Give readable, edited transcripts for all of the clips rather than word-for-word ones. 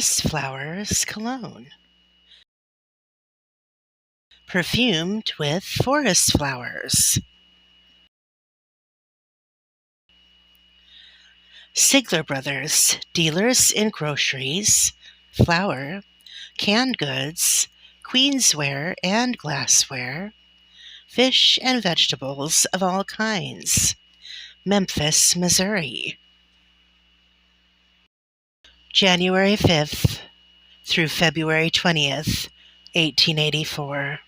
Forest Flowers Cologne. Perfumed with forest flowers. Sigler Brothers, dealers in groceries, flour, canned goods, queensware and glassware, fish and vegetables of all kinds. Memphis, Missouri. January 5th through February 20th, 1884.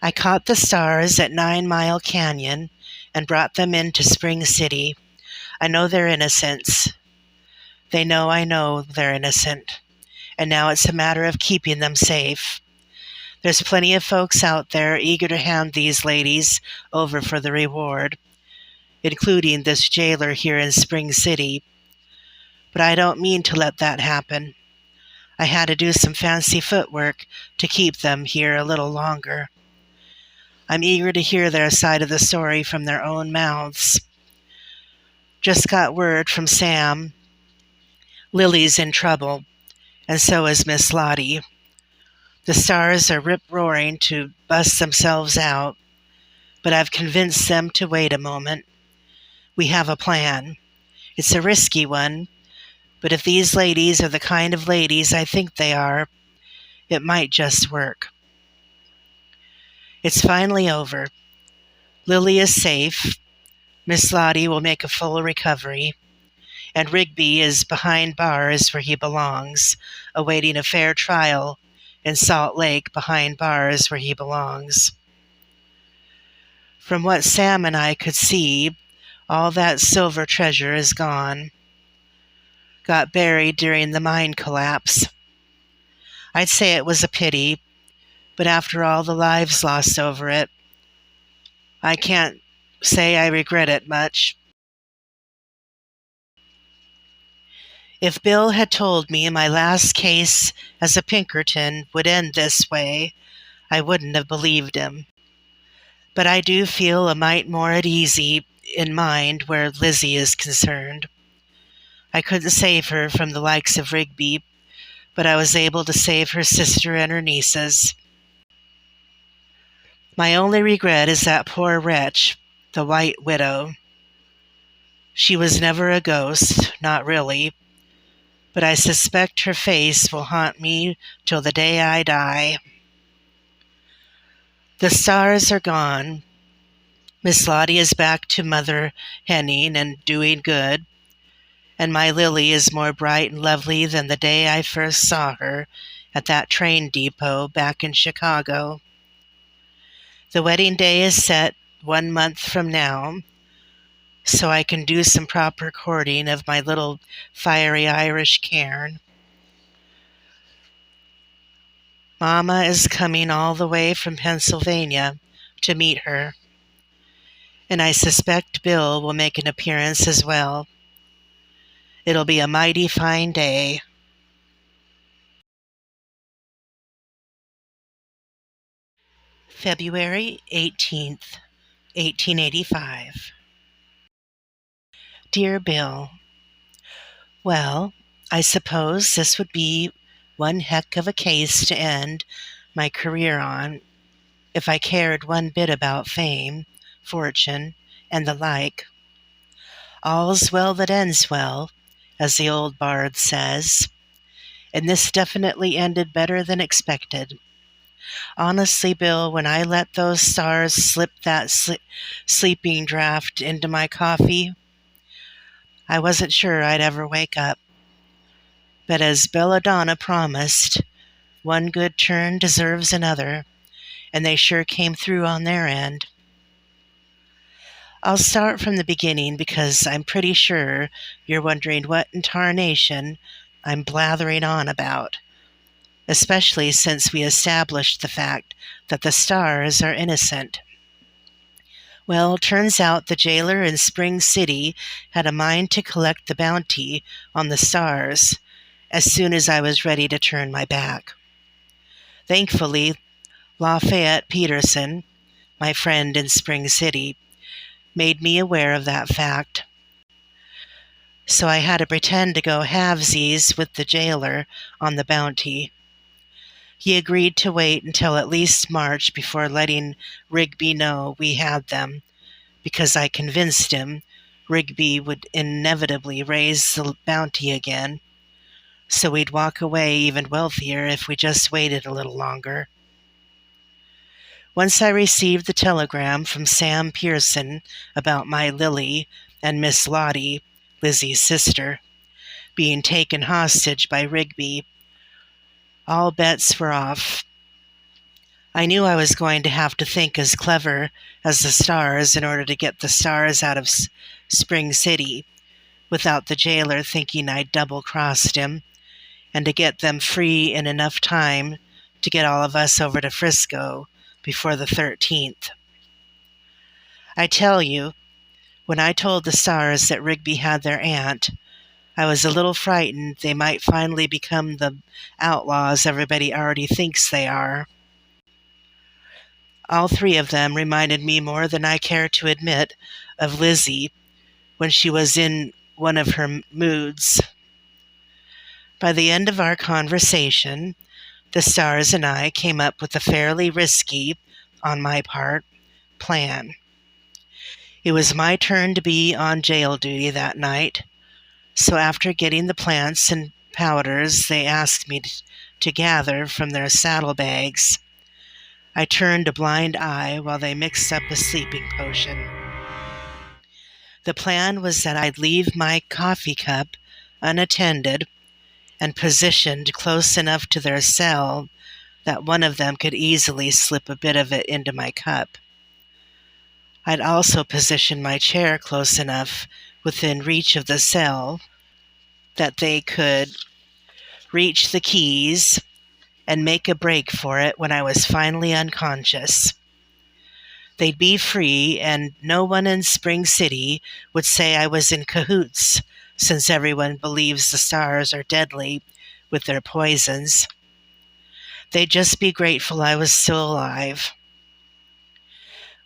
I caught the stars at 9 Mile Canyon and brought them into Spring City. I know they're innocents. They know I know they're innocent. And now it's a matter of keeping them safe. There's plenty of folks out there eager to hand these ladies over for the reward, including this jailer here in Spring City. But I don't mean to let that happen. I had to do some fancy footwork to keep them here a little longer. I'm eager to hear their side of the story from their own mouths. Just got word from Sam. Lily's in trouble, and so is Miss Lottie. The stars are rip-roaring to bust themselves out, but I've convinced them to wait a moment. We have a plan. It's a risky one, but if these ladies are the kind of ladies I think they are, it might just work. It's finally over. Lily is safe. Miss Lottie will make a full recovery. And Rigby is behind bars where he belongs, awaiting a fair trial in Salt Lake behind bars where he belongs. From what Sam and I could see, all that silver treasure is gone. Got buried during the mine collapse. I'd say it was a pity, but after all the lives lost over it, I can't say I regret it much. If Bill had told me my last case as a Pinkerton would end this way, I wouldn't have believed him. But I do feel a mite more at ease in mind where Lizzie is concerned. I couldn't save her from the likes of Rigby, but I was able to save her sister and her nieces. My only regret is that poor wretch, the White Widow. She was never a ghost, not really, but I suspect her face will haunt me till the day I die. The stars are gone. Miss Lottie is back to Mother Henning and doing good, and my Lily is more bright and lovely than the day I first saw her at that train depot back in Chicago. The wedding day is set 1 month from now, so I can do some proper courting of my little fiery Irish cairn. Mama is coming all the way from Pennsylvania to meet her, and I suspect Bill will make an appearance as well. It'll be a mighty fine day. February 18th, 1885. Dear Bill, well, I suppose this would be one heck of a case to end my career on if I cared one bit about fame, fortune, and the like. All's well that ends well, as the old bard says, and this definitely ended better than expected. Honestly, Bill, when I let those stars slip that sleeping draught into my coffee, I wasn't sure I'd ever wake up. But as Belladonna promised, one good turn deserves another, and they sure came through on their end. I'll start from the beginning because I'm pretty sure you're wondering what in tarnation I'm blathering on about, especially since we established the fact that the stars are innocent. Well, turns out the jailer in Spring City had a mind to collect the bounty on the stars as soon as I was ready to turn my back. Thankfully, Lafayette Peterson, my friend in Spring City, made me aware of that fact. So I had to pretend to go halvesies with the jailer on the bounty. He agreed to wait until at least March before letting Rigby know we had them, because I convinced him Rigby would inevitably raise the bounty again, so we'd walk away even wealthier if we just waited a little longer. Once I received the telegram from Sam Pearson about my Lily and Miss Lottie, Lizzie's sister, being taken hostage by Rigby, all bets were off. I knew I was going to have to think as clever as the stars in order to get the stars out of Spring City without the jailer thinking I'd double-crossed him, and to get them free in enough time to get all of us over to Frisco before the 13th. I tell you, when I told the stars that Rigby had their aunt, I was a little frightened they might finally become the outlaws everybody already thinks they are. All three of them reminded me more than I care to admit of Lizzie when she was in one of her moods. By the end of our conversation, the stars and I came up with a fairly risky, on my part, plan. It was my turn to be on jail duty that night, so after getting the plants and powders they asked me to gather from their saddlebags, I turned a blind eye while they mixed up a sleeping potion. The plan was that I'd leave my coffee cup unattended and positioned close enough to their cell that one of them could easily slip a bit of it into my cup. I'd also positioned my chair close enough within reach of the cell that they could reach the keys and make a break for it when I was finally unconscious. They'd be free, and no one in Spring City would say I was in cahoots, since everyone believes the stars are deadly with their poisons. They'd just be grateful I was still alive.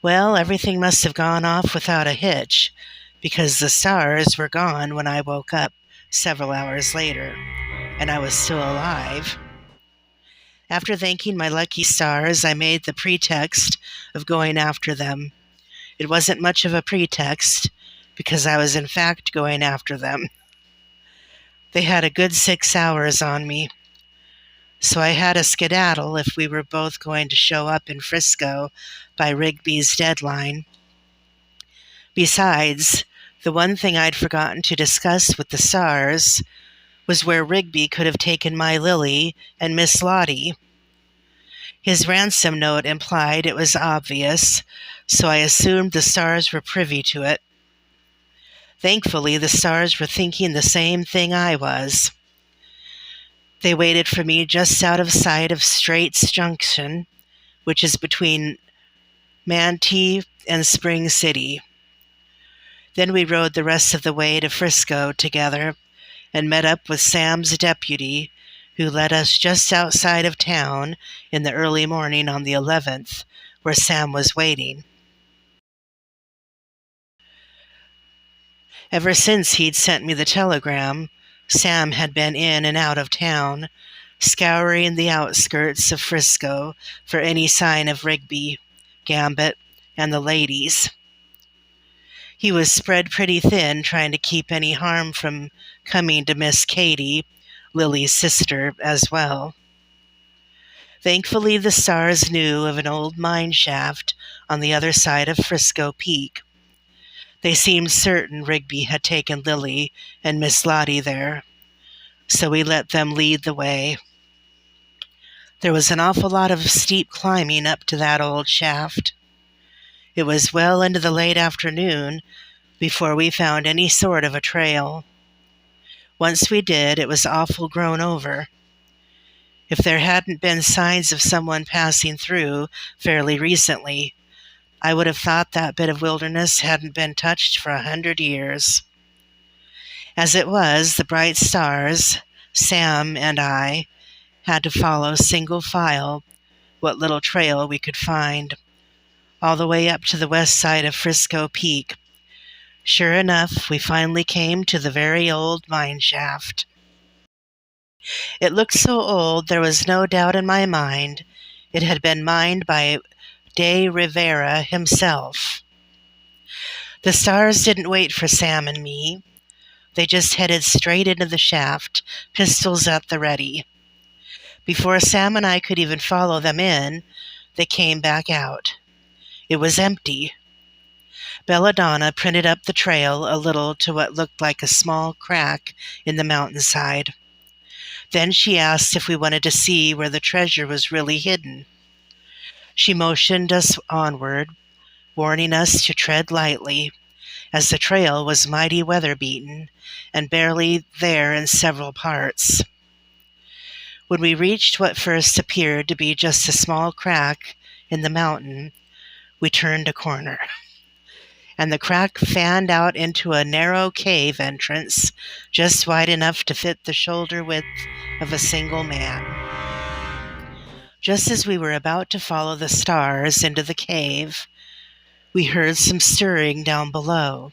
Well, everything must have gone off without a hitch, because the stars were gone when I woke up several hours later, and I was still alive. After thanking my lucky stars, I made the pretext of going after them. It wasn't much of a pretext, because I was in fact going after them. They had a good 6 hours on me, so I had a skedaddle if we were both going to show up in Frisco by Rigby's deadline. Besides, the one thing I'd forgotten to discuss with the stars was where Rigby could have taken my Lily and Miss Lottie. His ransom note implied it was obvious, so I assumed the stars were privy to it. Thankfully, the stars were thinking the same thing I was. They waited for me just out of sight of Straits Junction, which is between Manatee and Spring City. Then we rode the rest of the way to Frisco together and met up with Sam's deputy, who led us just outside of town in the early morning on the 11th, where Sam was waiting. Ever since he'd sent me the telegram, Sam had been in and out of town, scouring the outskirts of Frisco for any sign of Rigby, Gambit, and the ladies. He was spread pretty thin, trying to keep any harm from coming to Miss Katie, Lily's sister, as well. Thankfully, the stars knew of an old mine shaft on the other side of Frisco Peak. They seemed certain Rigby had taken Lily and Miss Lottie there, so we let them lead the way. There was an awful lot of steep climbing up to that old shaft. It was well into the late afternoon before we found any sort of a trail. Once we did, it was awful grown over. If there hadn't been signs of someone passing through fairly recently, I would have thought that bit of wilderness hadn't been touched for 100 years. As it was, the bright stars, Sam and I, had to follow single file what little trail we could find, all the way up to the west side of Frisco Peak, Sure enough, we finally came to the very old mine shaft. It looked so old there was no doubt in my mind it had been mined by de Rivera himself. The stars didn't wait for Sam and me. They just headed straight into the shaft, pistols at the ready. Before Sam and I could even follow them in, they came back out. It was empty. Belladonna printed up the trail a little to what looked like a small crack in the mountainside. Then she asked if we wanted to see where the treasure was really hidden. She motioned us onward, warning us to tread lightly, as the trail was mighty weather-beaten and barely there in several parts. When we reached what first appeared to be just a small crack in the mountain, we turned a corner, and the crack fanned out into a narrow cave entrance, just wide enough to fit the shoulder width of a single man. Just as we were about to follow the stars into the cave, we heard some stirring down below.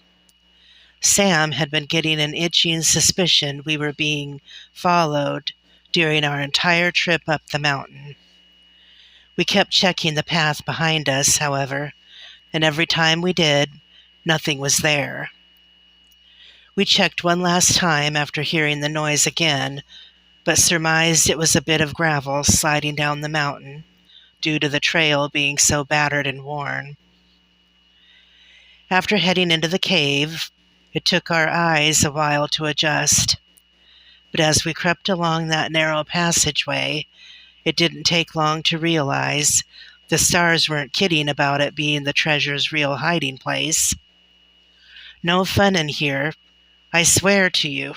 Sam had been getting an itching suspicion we were being followed during our entire trip up the mountain. We kept checking the path behind us, however, and every time we did, nothing was there. We checked one last time after hearing the noise again, but surmised it was a bit of gravel sliding down the mountain due to the trail being so battered and worn. After heading into the cave, it took our eyes a while to adjust, but as we crept along that narrow passageway, it didn't take long to realize the stars weren't kidding about it being the treasure's real hiding place. No fun in here, I swear to you.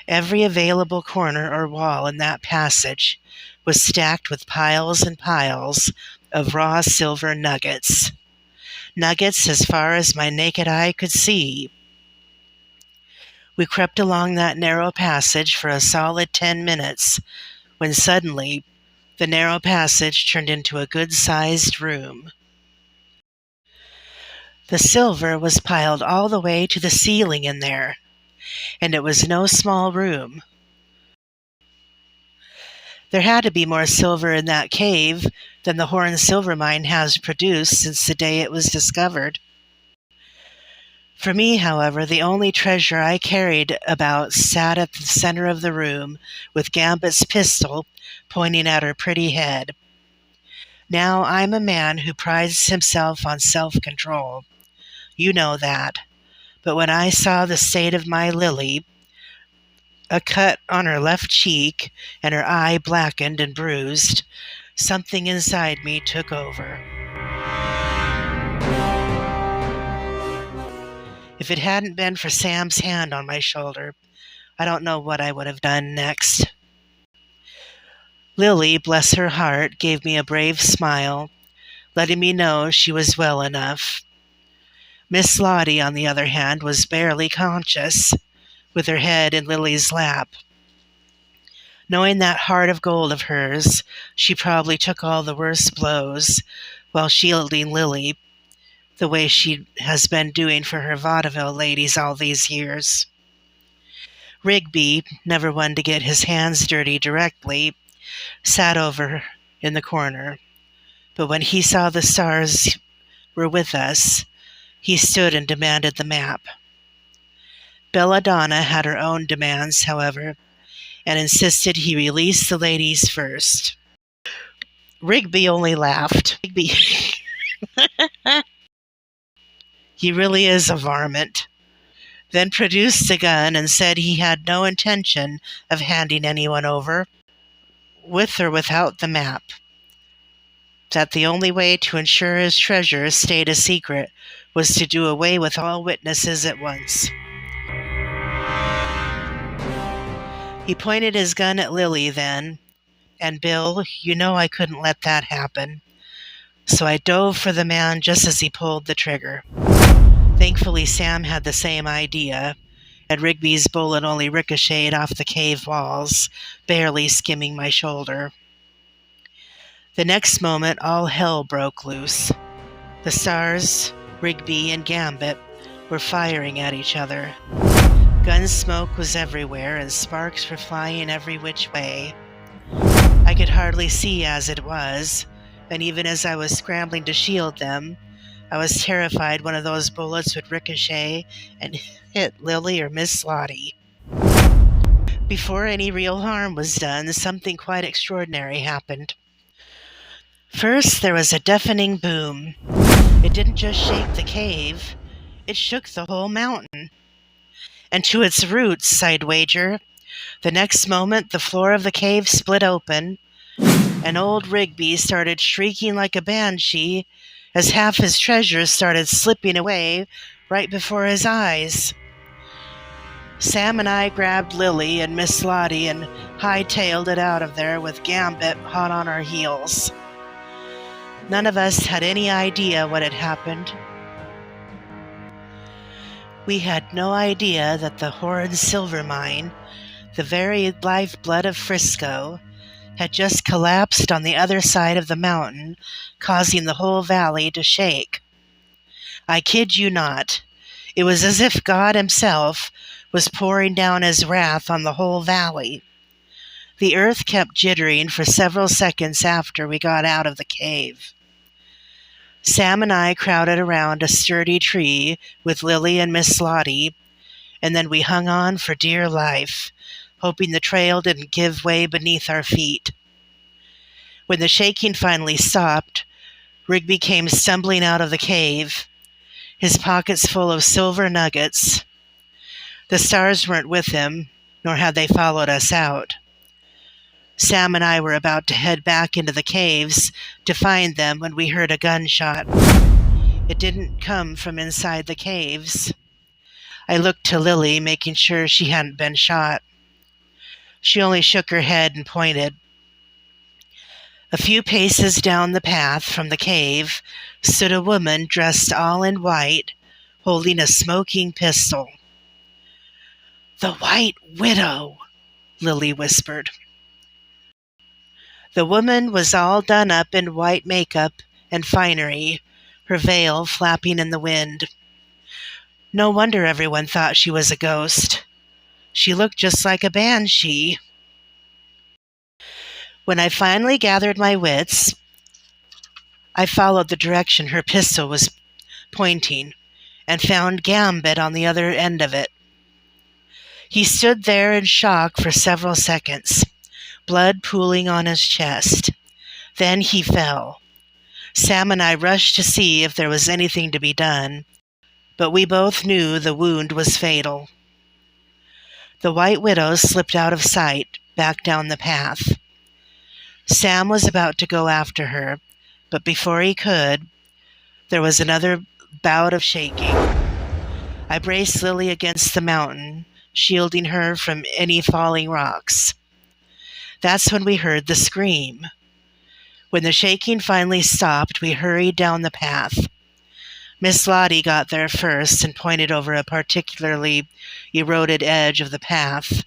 Every available corner or wall in that passage was stacked with piles and piles of raw silver nuggets. Nuggets as far as my naked eye could see. We crept along that narrow passage for a solid 10 minutes, when suddenly the narrow passage turned into a good-sized room. The silver was piled all the way to the ceiling in there, and it was no small room. There had to be more silver in that cave than the Horn Silver Mine has produced since the day it was discovered. For me, however, the only treasure I carried about sat at the center of the room with Gambit's pistol pointing at her pretty head. Now, I'm a man who prides himself on self-control. You know that. But when I saw the state of my Lily, a cut on her left cheek and her eye blackened and bruised, something inside me took over. If it hadn't been for Sam's hand on my shoulder, I don't know what I would have done next. Lily, bless her heart, gave me a brave smile, letting me know she was well enough. Miss Lottie, on the other hand, was barely conscious, with her head in Lily's lap. Knowing that heart of gold of hers, she probably took all the worst blows while shielding Lily, the way she has been doing for her vaudeville ladies all these years. Rigby, never one to get his hands dirty directly, sat over in the corner, but when he saw the stars were with us, he stood and demanded the map. Belladonna had her own demands, however, and insisted he release the ladies first. Rigby only laughed. Rigby, he really is a varmint. Then produced the gun and said he had no intention of handing anyone over, with or without the map. That the only way to ensure his treasure stayed a secret was to do away with all witnesses at once. He pointed his gun at Lily then, and Bill, you know I couldn't let that happen, so I dove for the man just as he pulled the trigger. Thankfully, Sam had the same idea, and Rigby's bullet only ricocheted off the cave walls, barely skimming my shoulder. The next moment, all hell broke loose. The stars, Rigby, and Gambit were firing at each other. Gun smoke was everywhere and sparks were flying every which way. I could hardly see as it was, and even as I was scrambling to shield them, I was terrified one of those bullets would ricochet and hit Lily or Miss Lottie. Before any real harm was done, something quite extraordinary happened. First, there was a deafening boom. It didn't just shake the cave, it shook the whole mountain. And to its roots, I'd wager. The next moment, the floor of the cave split open, and old Rigby started shrieking like a banshee as half his treasures started slipping away right before his eyes. Sam and I grabbed Lily and Miss Lottie and hightailed it out of there with Gambit hot on our heels. None of us had any idea what had happened. We had no idea that the horrid silver mine, the very lifeblood of Frisco, had just collapsed on the other side of the mountain, causing the whole valley to shake. I kid you not. It was as if God himself was pouring down his wrath on the whole valley. The earth kept jittering for several seconds after we got out of the cave. Sam and I crowded around a sturdy tree with Lily and Miss Lottie, and then we hung on for dear life, hoping the trail didn't give way beneath our feet. When the shaking finally stopped, Rigby came stumbling out of the cave, his pockets full of silver nuggets. The stars weren't with him, nor had they followed us out. Sam and I were about to head back into the caves to find them when we heard a gunshot. It didn't come from inside the caves. I looked to Lily, making sure she hadn't been shot. She only shook her head and pointed. A few paces down the path from the cave stood a woman dressed all in white, holding a smoking pistol. "The White Widow," Lily whispered. The woman was all done up in white makeup and finery, her veil flapping in the wind. No wonder everyone thought she was a ghost. She looked just like a banshee. When I finally gathered my wits, I followed the direction her pistol was pointing and found Gambit on the other end of it. He stood there in shock for several seconds, blood pooling on his chest. Then he fell. Sam and I rushed to see if there was anything to be done, but we both knew the wound was fatal. The White Widow slipped out of sight, back down the path. Sam was about to go after her, but before he could, there was another bout of shaking. I braced Lily against the mountain, shielding her from any falling rocks. That's when we heard the scream. When the shaking finally stopped, we hurried down the path. Miss Lottie got there first and pointed over a particularly eroded edge of the path.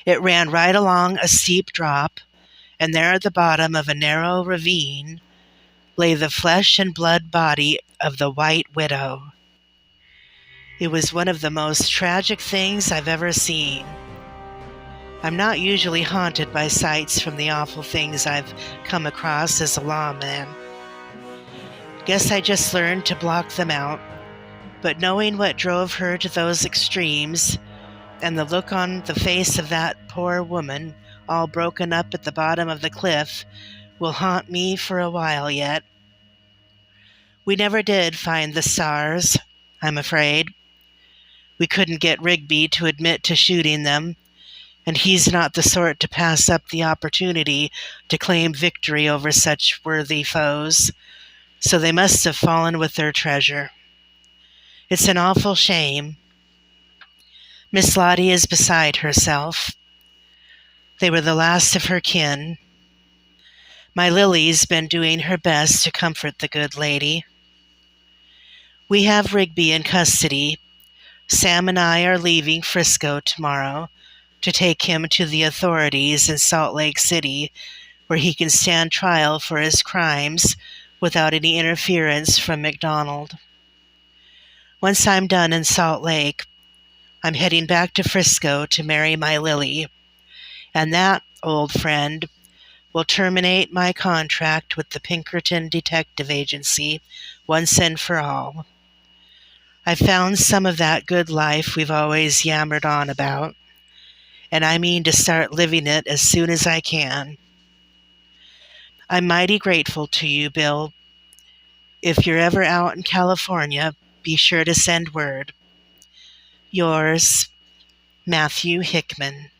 It ran right along a steep drop, and there at the bottom of a narrow ravine lay the flesh and blood body of the White Widow. It was one of the most tragic things I've ever seen. I'm not usually haunted by sights from the awful things I've come across as a lawman. Guess I just learned to block them out, but knowing what drove her to those extremes, and the look on the face of that poor woman, all broken up at the bottom of the cliff, will haunt me for a while yet. We never did find the stars, I'm afraid. We couldn't get Rigby to admit to shooting them, and he's not the sort to pass up the opportunity to claim victory over such worthy foes, so they must have fallen with their treasure. It's an awful shame. Miss Lottie is beside herself. They were the last of her kin. My Lily's been doing her best to comfort the good lady. We have Rigby in custody. Sam and I are leaving Frisco tomorrow to take him to the authorities in Salt Lake City, where he can stand trial for his crimes without any interference from McDonald. Once I'm done in Salt Lake, I'm heading back to Frisco to marry my Lily, and that, old friend, will terminate my contract with the Pinkerton Detective Agency once and for all. I've found some of that good life we've always yammered on about, and I mean to start living it as soon as I can. I'm mighty grateful to you, Bill. If you're ever out in California, be sure to send word. Yours, Matthew Hickman.